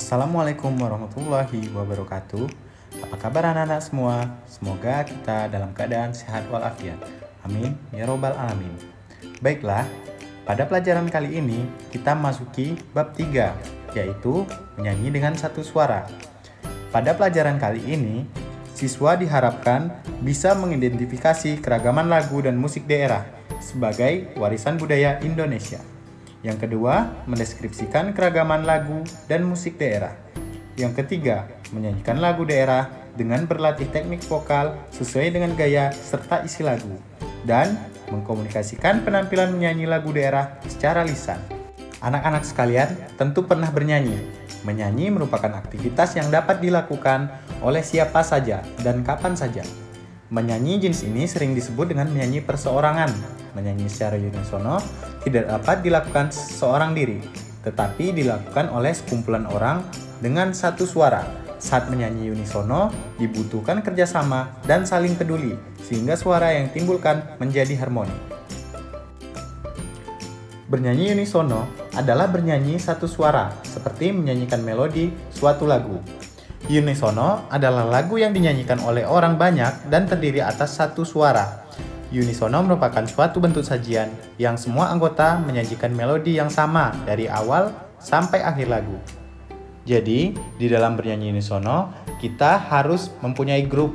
Assalamualaikum warahmatullahi wabarakatuh. Apa kabar anak-anak semua? Semoga kita dalam keadaan sehat walafiat. Amin ya robbal alamin. Baiklah, pada pelajaran kali ini kita masuki bab 3, yaitu menyanyi dengan satu suara. Pada pelajaran kali ini, siswa diharapkan bisa mengidentifikasi keragaman lagu dan musik daerah sebagai warisan budaya Indonesia. Yang kedua, mendeskripsikan keragaman lagu dan musik daerah. Yang ketiga, menyanyikan lagu daerah dengan berlatih teknik vokal sesuai dengan gaya serta isi lagu. Dan mengkomunikasikan penampilan menyanyi lagu daerah secara lisan. Anak-anak sekalian tentu pernah bernyanyi. Menyanyi merupakan aktivitas yang dapat dilakukan oleh siapa saja dan kapan saja. Menyanyi jenis ini sering disebut dengan menyanyi perseorangan. Menyanyi secara unisono tidak dapat dilakukan seorang diri, tetapi dilakukan oleh sekumpulan orang dengan satu suara. Saat menyanyi unisono, dibutuhkan kerjasama dan saling peduli, sehingga suara yang timbulkan menjadi harmoni. Bernyanyi unisono adalah bernyanyi satu suara, seperti menyanyikan melodi suatu lagu. Unisono adalah lagu yang dinyanyikan oleh orang banyak dan terdiri atas satu suara. Unisono merupakan suatu bentuk sajian yang semua anggota menyajikan melodi yang sama dari awal sampai akhir lagu. Jadi, di dalam bernyanyi unisono, kita harus mempunyai grup.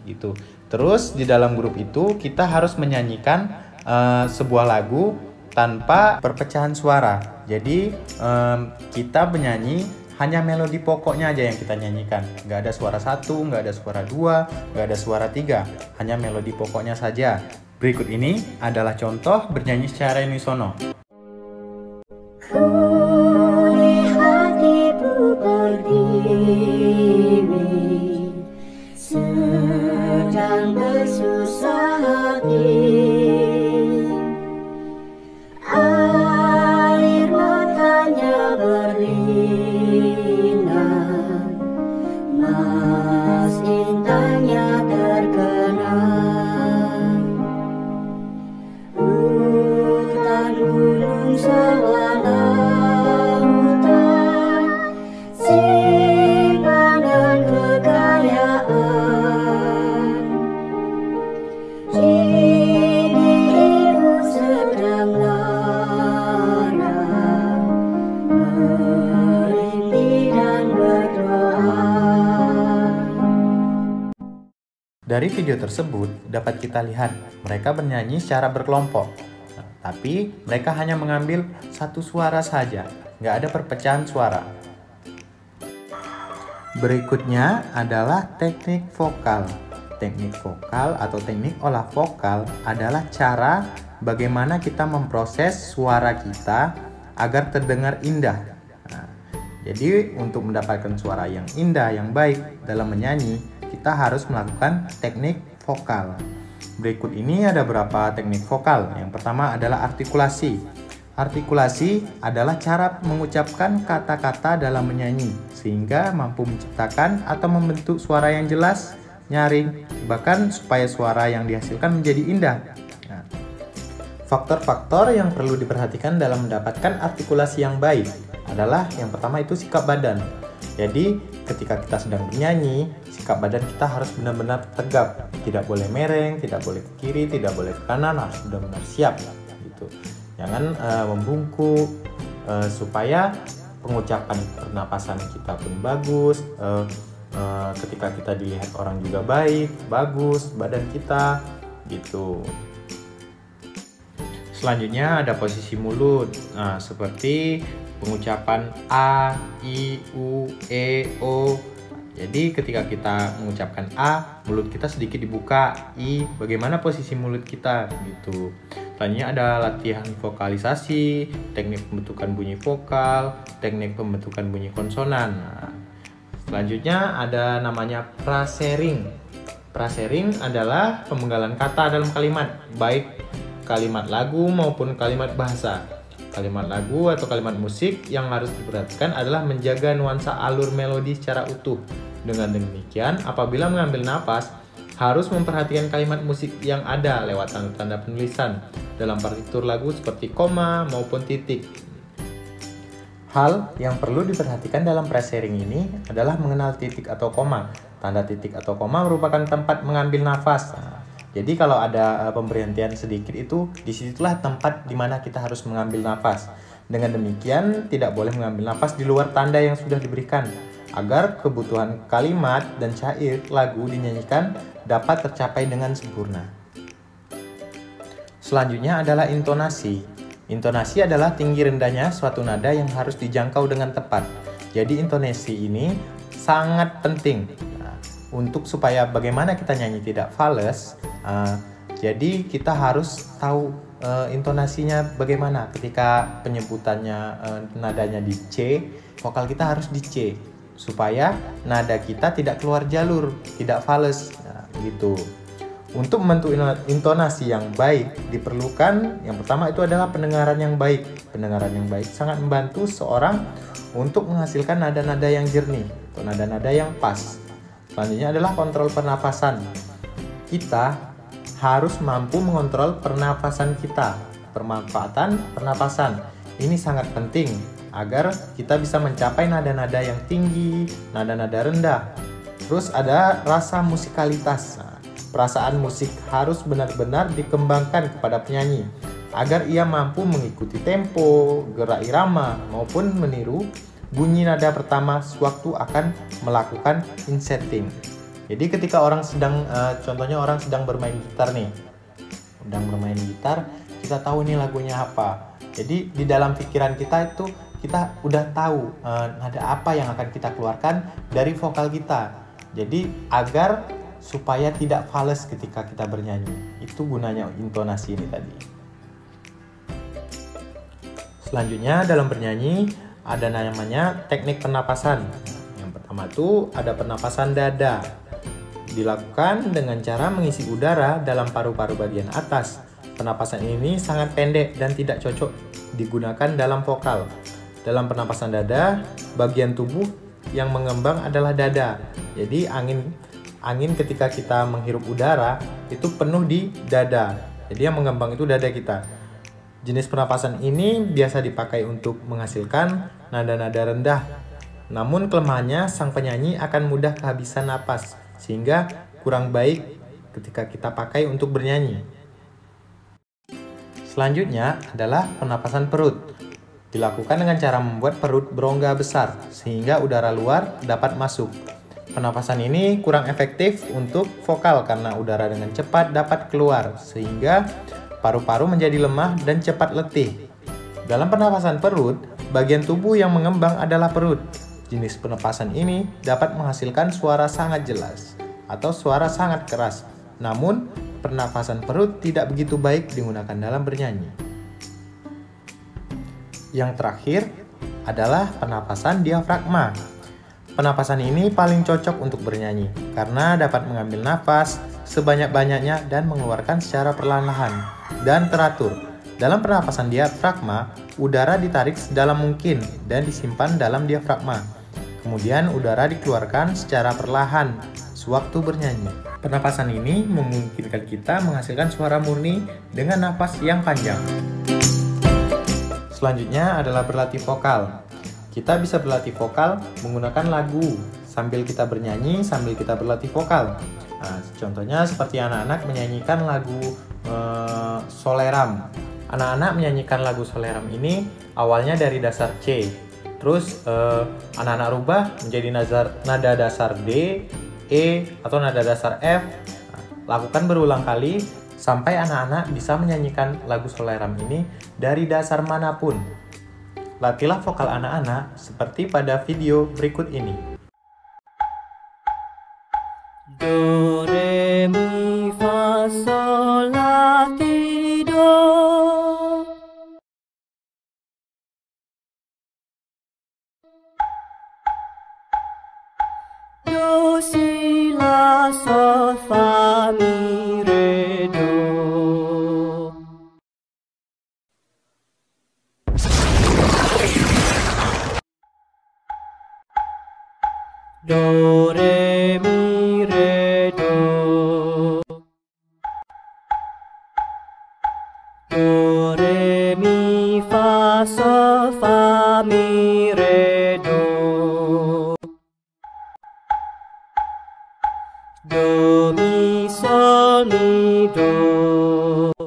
Gitu. Terus, di dalam grup itu, kita harus menyanyikan sebuah lagu tanpa perpecahan suara. Jadi, kita menyanyi hanya melodi pokoknya aja yang kita nyanyikan. Nggak ada suara 1, nggak ada suara 2, nggak ada suara 3. Hanya melodi pokoknya saja. Berikut ini adalah contoh bernyanyi secara unisono. Kulihat ibu berdiri, sedang bersusah hati. Air matanya berlinang, mas intanya terkenang. Hutan, gunung, sawah, lautan, simpanan kekayaan. Kini ibu sedang lara, merintih dan berdoa. Dari video tersebut dapat kita lihat mereka bernyanyi secara berkelompok. Tapi mereka hanya mengambil satu suara saja, nggak ada perpecahan suara. Berikutnya adalah teknik vokal. Teknik vokal atau teknik olah vokal adalah cara bagaimana kita memproses suara kita agar terdengar indah. Jadi untuk mendapatkan suara yang indah, yang baik dalam menyanyi, kita harus melakukan teknik vokal. Berikut ini ada beberapa teknik vokal. Yang pertama adalah artikulasi. Artikulasi adalah cara mengucapkan kata-kata dalam menyanyi sehingga mampu menciptakan atau membentuk suara yang jelas, nyaring, bahkan supaya suara yang dihasilkan menjadi indah. Faktor-faktor yang perlu diperhatikan dalam mendapatkan artikulasi yang baik adalah yang pertama itu sikap badan. Jadi ketika kita sedang bernyanyi, sikap badan kita harus benar-benar tegap. Tidak boleh mereng, tidak boleh ke kiri, tidak boleh ke kanan, harus benar-benar siap. Gitu. Jangan membungkuk, supaya pengucapan pernapasan kita pun bagus. Ketika kita dilihat orang juga baik, bagus badan kita, gitu. Selanjutnya ada posisi mulut, seperti pengucapan A, I, U, E, O. Jadi ketika kita mengucapkan A, mulut kita sedikit dibuka. I, bagaimana posisi mulut kita, gitu. Selanjutnya ada latihan vokalisasi, teknik pembentukan bunyi vokal, teknik pembentukan bunyi konsonan. Selanjutnya ada namanya frasering. Frasering adalah pemenggalan kata dalam kalimat, baik kalimat lagu maupun kalimat bahasa. Kalimat lagu atau kalimat musik yang harus diperhatikan adalah menjaga nuansa alur melodi secara utuh. Dengan demikian, apabila mengambil napas, harus memperhatikan kalimat musik yang ada lewat tanda-tanda penulisan dalam partitur lagu seperti koma maupun titik. Hal yang perlu diperhatikan dalam presering ini adalah mengenal titik atau koma. Tanda titik atau koma merupakan tempat mengambil nafas. Nah, jadi kalau ada pemberhentian sedikit itu, disitulah tempat di mana kita harus mengambil nafas. Dengan demikian, tidak boleh mengambil nafas di luar tanda yang sudah diberikan, agar kebutuhan kalimat dan syair lagu dinyanyikan dapat tercapai dengan sempurna. Selanjutnya adalah intonasi. Intonasi adalah tinggi rendahnya suatu nada yang harus dijangkau dengan tepat. Jadi intonasi ini sangat penting untuk supaya bagaimana kita nyanyi tidak fals. Jadi kita harus tahu intonasinya bagaimana. Ketika penyebutannya nadanya di C, vokal kita harus di C supaya nada kita tidak keluar jalur, tidak fals. Gitu. Untuk membentuk intonasi yang baik diperlukan yang pertama itu adalah pendengaran yang baik. Pendengaran yang baik sangat membantu seorang untuk menghasilkan nada-nada yang jernih atau nada-nada yang pas. Selanjutnya adalah kontrol pernafasan. Kita harus mampu mengontrol pernafasan kita. Pemanfaatan pernafasan ini sangat penting agar kita bisa mencapai nada-nada yang tinggi, nada-nada rendah. Terus ada rasa musikalitas. Perasaan musik harus benar-benar dikembangkan kepada penyanyi agar ia mampu mengikuti tempo, gerak irama maupun meniru bunyi nada pertama sewaktu akan melakukan insetting. Jadi ketika orang sedang contohnya orang sedang bermain gitar nih. Sedang bermain gitar, kita tahu nih lagunya apa. Jadi di dalam pikiran kita itu kita udah tahu nada apa yang akan kita keluarkan dari vokal kita. Jadi agar supaya tidak fals ketika kita bernyanyi. Itu gunanya intonasi ini tadi. Selanjutnya dalam bernyanyi ada namanya teknik pernapasan. Yang pertama itu ada pernapasan dada. Dilakukan dengan cara mengisi udara dalam paru-paru bagian atas. Pernapasan ini sangat pendek dan tidak cocok digunakan dalam vokal. Dalam pernapasan dada, bagian tubuh yang mengembang adalah dada. Jadi angin ketika kita menghirup udara itu penuh di dada. Jadi yang mengembang itu dada kita. Jenis pernapasan ini biasa dipakai untuk menghasilkan nada-nada rendah. Namun kelemahannya sang penyanyi akan mudah kehabisan napas sehingga kurang baik ketika kita pakai untuk bernyanyi. Selanjutnya adalah pernapasan perut. Dilakukan dengan cara membuat perut berongga besar sehingga udara luar dapat masuk. Pernapasan ini kurang efektif untuk vokal karena udara dengan cepat dapat keluar sehingga paru-paru menjadi lemah dan cepat letih. Dalam pernapasan perut, bagian tubuh yang mengembang adalah perut. Jenis pernapasan ini dapat menghasilkan suara sangat jelas atau suara sangat keras. Namun, pernapasan perut tidak begitu baik digunakan dalam bernyanyi. Yang terakhir adalah pernapasan diafragma. Pernapasan ini paling cocok untuk bernyanyi karena dapat mengambil nafas sebanyak-banyaknya dan mengeluarkan secara perlahan dan teratur. Dalam pernapasan diafragma, udara ditarik sedalam mungkin dan disimpan dalam diafragma. Kemudian udara dikeluarkan secara perlahan sewaktu bernyanyi. Pernapasan ini memungkinkan kita menghasilkan suara murni dengan nafas yang panjang. Selanjutnya adalah berlatih vokal. Kita bisa berlatih vokal menggunakan lagu sambil kita bernyanyi, sambil kita berlatih vokal. Nah, contohnya seperti anak-anak menyanyikan lagu Soleram. Anak-anak menyanyikan lagu Soleram ini awalnya dari dasar C. Terus anak-anak rubah menjadi nada dasar D, E, atau nada dasar F. Nah, lakukan berulang kali sampai anak-anak bisa menyanyikan lagu Soleram ini dari dasar manapun. Latihlah vokal anak-anak seperti pada video berikut ini. Do, re, mi, fa, sol, la, ti, do. Do, si, la, sol, fa, mi, re, do. Do, re, mi, re, do. Do, re, mi, fa, sol, fa, mi re do. Do mi sol mi do.